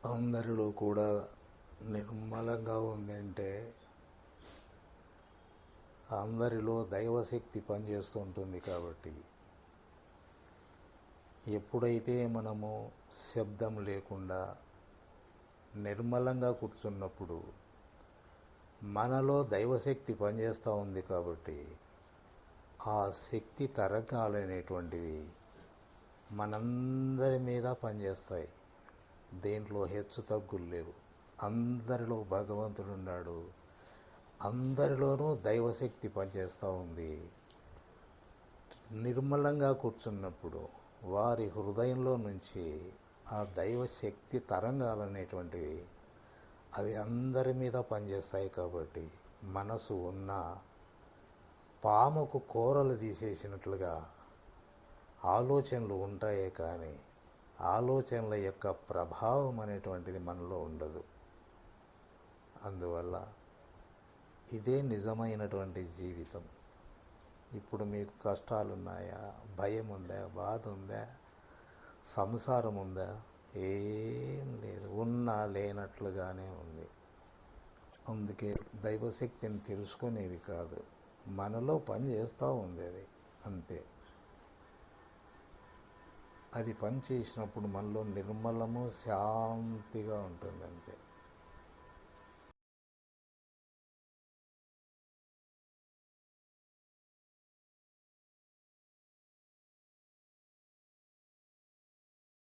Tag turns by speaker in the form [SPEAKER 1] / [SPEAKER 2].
[SPEAKER 1] అందరిలో కూడా నిర్మలంగా ఉందంటే అందరిలో దైవశక్తి పనిచేస్తూ ఉంటుంది. కాబట్టి ఎప్పుడైతే మనము శబ్దం లేకుండా నిర్మలంగా కూర్చున్నప్పుడు మనలో దైవశక్తి పనిచేస్తూ ఉంది. కాబట్టి ఆ శక్తి తరంగాలనేటువంటివి మనందరి మీద పనిచేస్తాయి. దేంట్లో హెచ్చు తగ్గులు లేవు. అందరిలో భగవంతుడు ఉన్నాడు. అందరిలోనూ దైవశక్తి పనిచేస్తూ ఉంది. నిర్మలంగా కూర్చున్నప్పుడు వారి హృదయంలో నుంచి ఆ దైవశక్తి తరంగాలనేటువంటివి అవి అందరి మీద పనిచేస్తాయి. కాబట్టి మనసు ఉన్న పాముకు కూరలు తీసేసినట్లుగా ఆలోచనలు ఉంటాయే కానీ ఆలోచనల యొక్క ప్రభావం అనేటువంటిది మనలో ఉండదు. అందువల్ల ఇదే నిజమైనటువంటి జీవితం. ఇప్పుడు మీకు కష్టాలున్నాయా, భయం ఉందా, బాధ ఉందా, సంసారం ఉందా? ఏం లేదు, ఉన్నా లేనట్లుగానే ఉంది. అందుకే దైవశక్తిని తెలుసుకునేది కాదు, మనలో పని చేస్తూ ఉంది అది అంతే. అది పని చేసినప్పుడు మనలో నిర్మలము శాంతిగా ఉంటుంది అంతే.